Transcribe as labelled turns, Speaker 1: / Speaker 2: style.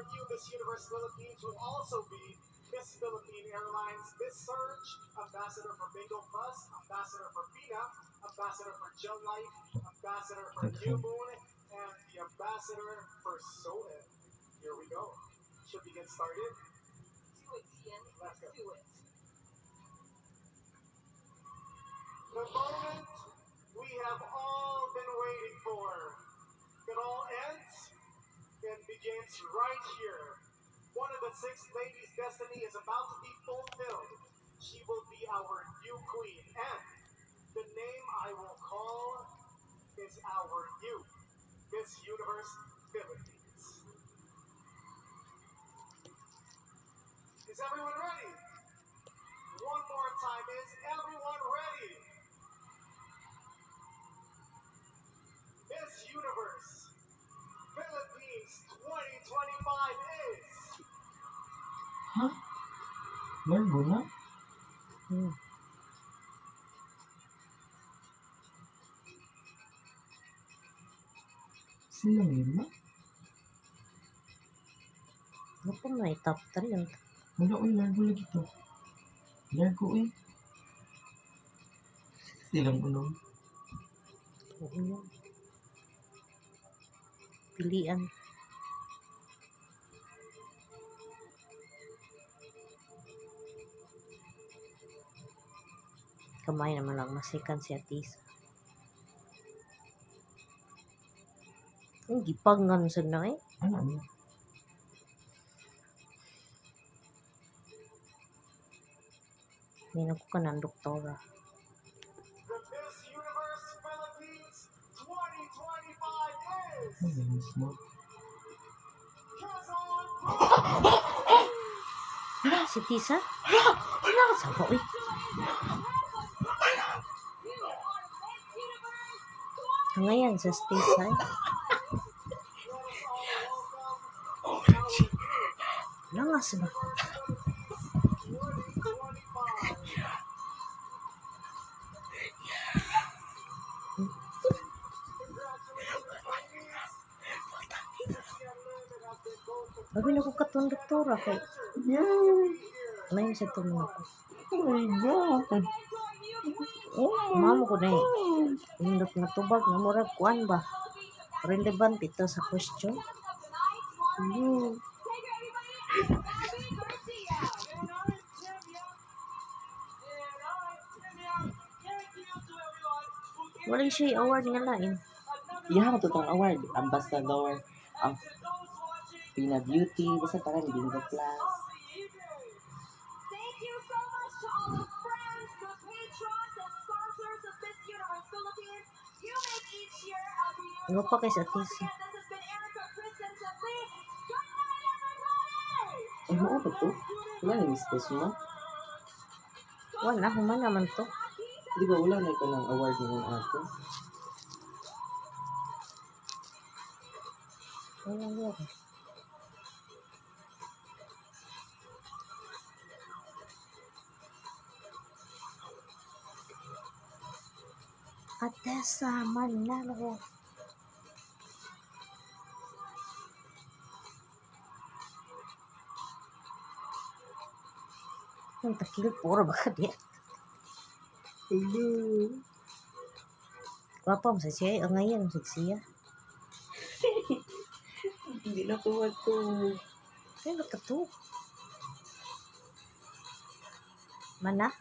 Speaker 1: our new Miss Universe Philippines will also be Miss Philippine Airlines, Miss Surge, Ambassador for Bingo Plus, Ambassador for Pina, Ambassador for Gel Life, Ambassador for New Moon, and the Ambassador for Solen. Here we go. Should we get started?
Speaker 2: Do it, Ian.
Speaker 1: Let's go.
Speaker 2: Do it.
Speaker 1: The moment we have all been waiting for. It all ends and begins right here. One of the 6 ladies' destiny is about to be fulfilled. She will be our new queen, and the name I will call is our new Miss Universe Philippines. Is everyone ready? One more time. Is everyone ready? Miss Universe Philippines 2025 is...
Speaker 3: Hah? Bago na? Silang lima?
Speaker 4: Ano po may top 3 yun?
Speaker 3: Wala, uy, largo lagi to. Largo, uy. Silang unom.
Speaker 4: Oo yun. Pilian. Kamay naman lang masikan si Atisa. Ang gipangan sa na eh.
Speaker 3: Ano mo?
Speaker 4: Hindi ko ka ng doktora.
Speaker 1: The Miss Universe Philippines 2025 is...
Speaker 3: Ano mo smoke?
Speaker 1: Quezon.
Speaker 4: Si Tisa? Saba eh. Ngayon sa Tisa eh. Langas ba? Babi na ko katong doktora kay. May sa tumo ko.
Speaker 3: Oh my God.
Speaker 4: Mamo ko na eh. Indot nga tubag nga murag kuan ba? Relevant ito sa question. Wala siya award nga lain.
Speaker 3: Yeah, matutong award. Ambassador of Pina Beauty. Basta parang Bingo Plus.
Speaker 2: Thank you so much to all the friends, the patrons, and sponsors of Miss Universe Philippines. You make each year a beautiful.
Speaker 4: Ano pa kay sa
Speaker 2: Once
Speaker 4: Tisa?
Speaker 2: again, this has been Erica Kristen Simply. Good night, everybody!
Speaker 3: Ay, mo ba to? Wala na miss ko mo?
Speaker 4: Wala, human naman to.
Speaker 3: Di ba wala na ka ng award ng ato?
Speaker 4: Wala nga. Atesa Manalo. Ang takil puro baka dia.
Speaker 3: Hello.
Speaker 4: Wapa mo sa siya, ang ngayon sa siya.
Speaker 3: Hindi na ko to.
Speaker 4: Ano ka to? Mana?